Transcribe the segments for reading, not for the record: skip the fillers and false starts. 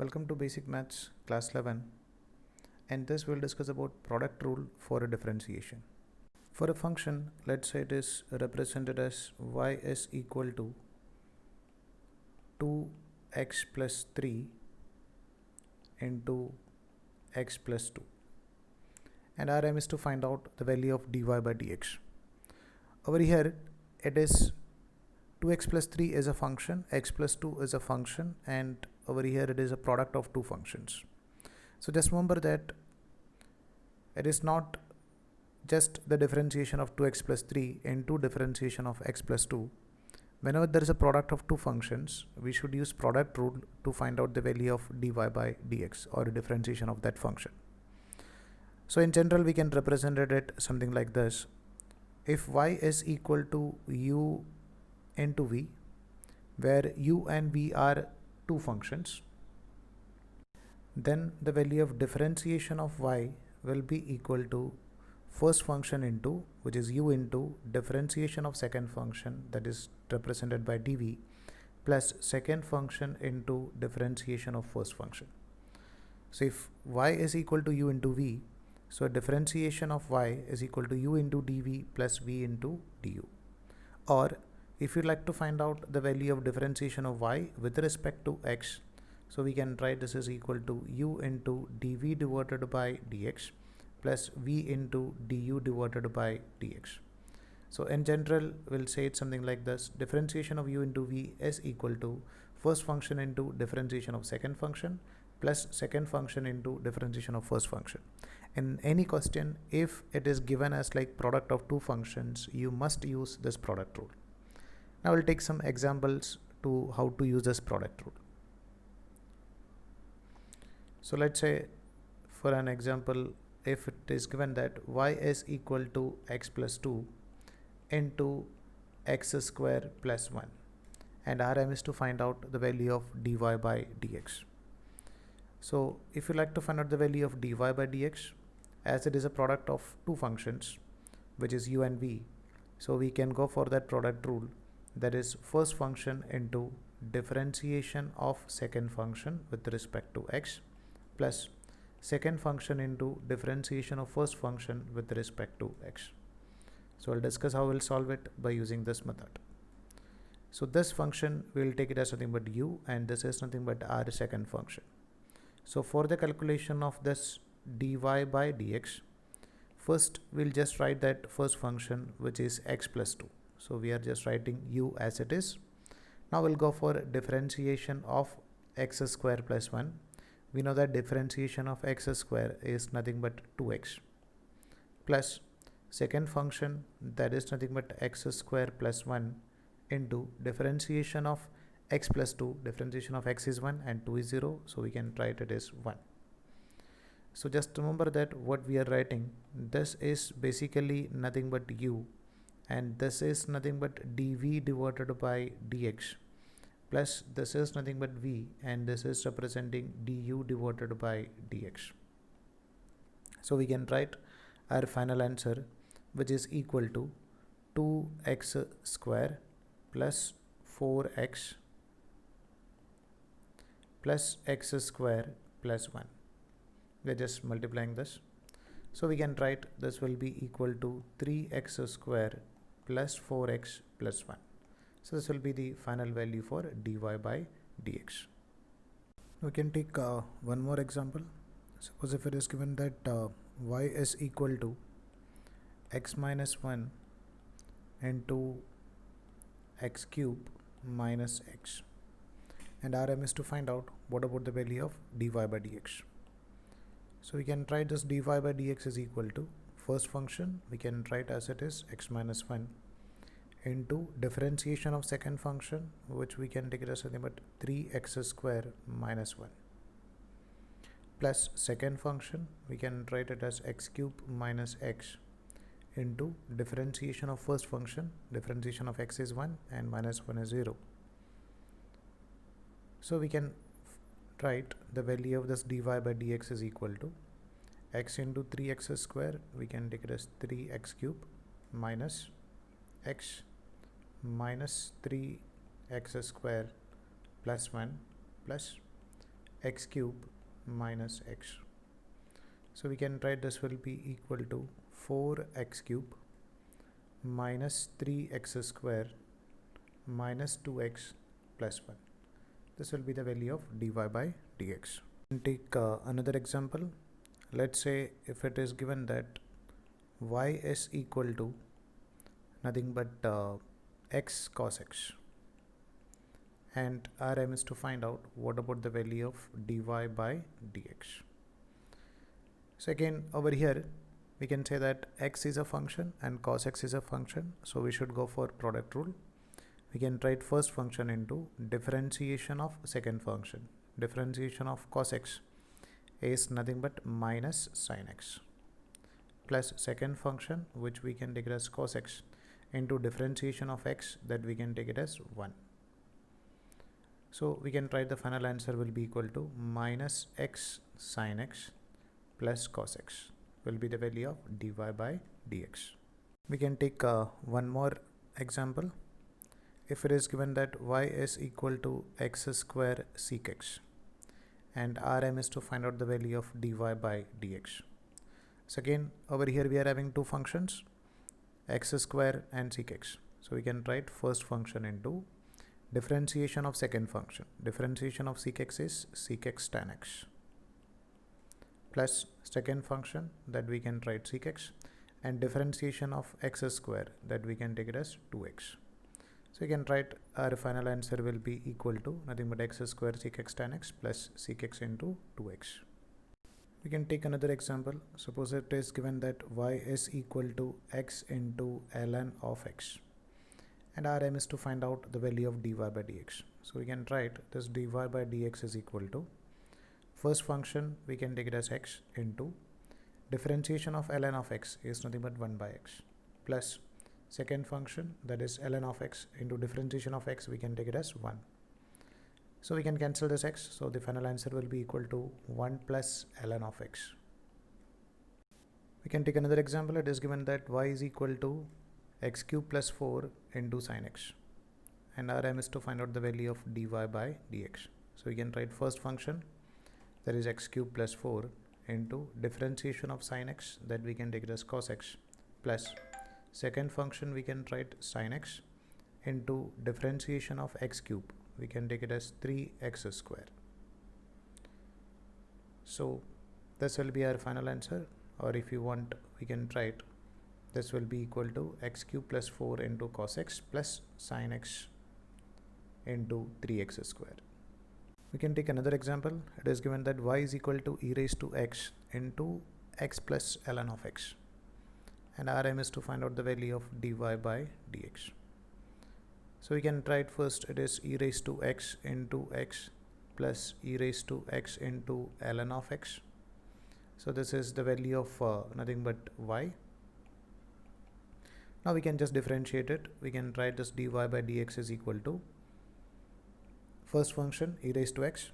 Welcome to Basic Maths Class 11, and this will discuss about product rule for a differentiation. For a function, let's say it is represented as y is equal to 2x plus 3 into x plus 2, and our aim is to find out the value of dy by dx. Over here it is 2x plus 3 is a function, x plus 2 is a function, and over here it is a product of two functions. So just remember that it is not just the differentiation of 2x plus 3 into differentiation of x plus 2. Whenever there is a product of two functions, we should use product rule to find out the value of dy by dx, or a differentiation of that function. So in general we can represent it something like this. If y is equal to u into v, where u and v are two functions, then the value of differentiation of y will be equal to first function into, which is u, into differentiation of second function, that is represented by dv, plus second function into differentiation of first function. So if y is equal to u into v, so differentiation of y is equal to u into dv plus v into du. Or if you'd like to find out the value of differentiation of y with respect to x, so we can write this is equal to u into dv divided by dx plus v into du divided by dx. So in general we'll say it something like this. Differentiation of u into v is equal to first function into differentiation of second function plus second function into differentiation of first function. In any question, if it is given as like product of two functions, you must use this product rule. Now we'll take some examples to how to use this product rule. So let's say for an example, if it is given that y is equal to x plus 2 into x square plus 1, and our aim is to find out the value of dy by dx. So if you like to find out the value of dy by dx, as it is a product of two functions, which is u and v, so we can go for that product rule, that is first function into differentiation of second function with respect to x plus second function into differentiation of first function with respect to x. So I'll discuss how we'll solve it by using this method. So this function, we'll take it as nothing but u, and this is nothing but our second function. So for the calculation of this dy by dx, first we'll just write that first function, which is x plus 2. So we are just writing u as it is. Now we'll go for differentiation of x square plus 1. We know that differentiation of x square is nothing but 2x plus second function, that is nothing but x square plus 1 into differentiation of x plus 2. Differentiation of x is 1 and 2 is 0, so we can write it as 1. So just remember that what we are writing, this is basically nothing but u, and this is nothing but dv divided by dx, plus this is nothing but v, and this is representing du divided by dx. So we can write our final answer, which is equal to 2x square plus 4x plus x square plus 1. We are just multiplying this. So we can write this will be equal to 3x square plus 4x plus 1. So this will be the final value for dy by dx. We can take one more example. Suppose if it is given that y is equal to x minus 1 into x cube minus x, and our aim is to find out what about the value of dy by dx. So we can write this dy by dx is equal to first function, we can write as it is x minus 1 into differentiation of second function, which we can take it as nothing but 3x square minus 1, plus second function, we can write it as x cube minus x into differentiation of first function. Differentiation of x is 1 and minus 1 is 0. So we can write the value of this dy by dx is equal to x into 3x square, we can take it as 3x cube minus x minus 3x square plus 1 plus x cube minus x. So we can write this will be equal to 4x cube minus 3x square minus 2x plus 1. This will be the value of dy by dx. Take another example. Let's say if it is given that y is equal to nothing but x cos x, and our aim is to find out what about the value of dy by dx. So again over here we can say that x is a function and cos x is a function, so we should go for product rule. We can write first function into differentiation of second function. Differentiation of cos x is nothing but minus sin x plus second function, which we can take it as cos x, into differentiation of x, that we can take it as 1. So we can write the final answer will be equal to minus x sin x plus cos x will be the value of dy by dx. We can take one more example. If it is given that y is equal to x square sec x, and our aim is to find out the value of dy by dx. So again over here we are having two functions, x square and sec x. So we can write first function into differentiation of second function. Differentiation of sec x is sec x tan x plus second function, that we can write sec x, and differentiation of x square, that we can take it as 2x. So you can write our final answer will be equal to nothing but x square sec x tan x plus sec x into 2x. We can take another example. Suppose it is given that y is equal to x into ln of x, and our aim is to find out the value of dy by dx. So we can write this dy by dx is equal to first function, we can take it as x, into differentiation of ln of x is nothing but 1 by x, plus second function, that is ln of x, into differentiation of x, we can take it as 1. So we can cancel this x, so the final answer will be equal to 1 plus ln of x. We can take another example. It is given that y is equal to x cube plus 4 into sin x, and our aim is to find out the value of dy by dx. So we can write first function, that is x cube plus 4 into differentiation of sin x, that we can take it as cos x, plus second function, we can write sin x, into differentiation of x cube, we can take it as 3x square. So this will be our final answer, or if you want we can write this will be equal to x cube plus 4 into cos x plus sin x into 3x square. We can take another example. It is given that y is equal to e raised to x into x plus ln of x, and our aim is to find out the value of dy by dx. So we can write first, it is e raised to x into x plus e raised to x into ln of x. So this is the value of nothing but y. Now we can just differentiate it. We can write this dy by dx is equal to first function e raised to x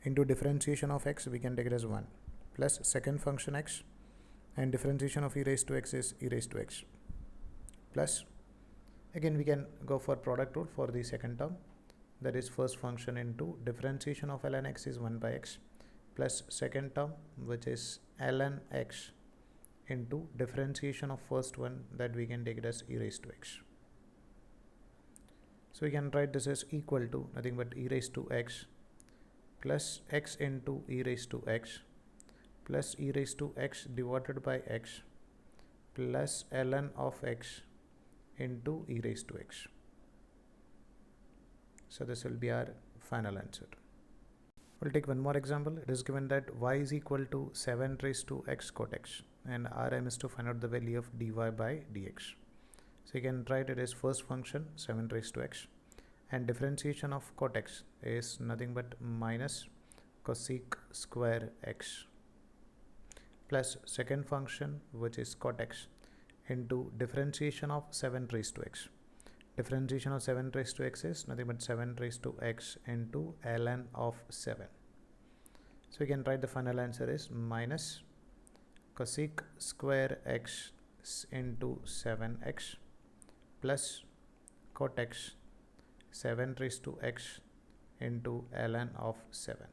into differentiation of x, we can take it as 1, plus second function x, and differentiation of e raised to x is e raised to x, plus again we can go for product rule for the second term, that is first function into differentiation of ln x is 1 by x, plus second term, which is ln x, into differentiation of first one, that we can take it as e raised to x. So we can write this as equal to nothing but e raised to x plus x into e raised to x plus e raised to x divided by x plus ln of x into e raised to x. So this will be our final answer. We'll take one more example. It is given that y is equal to 7 raised to x cot x, and our aim is to find out the value of dy by dx. So you can write it as first function 7 raised to x, and differentiation of cot x is nothing but minus cosec square x, plus second function, which is cot x, into differentiation of 7 raised to x. Differentiation of 7 raised to x is nothing but 7 raised to x into ln of 7. So we can write the final answer is minus cosec square x into 7x plus cot x 7 raised to x into ln of 7.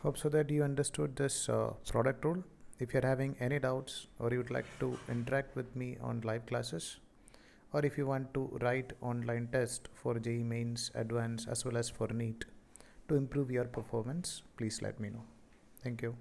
Hope so that you understood this product rule. If you're having any doubts or you would like to interact with me on live classes, or if you want to write online test for JEE Mains, Advanced as well as for Neet to improve your performance, please let me know. Thank you.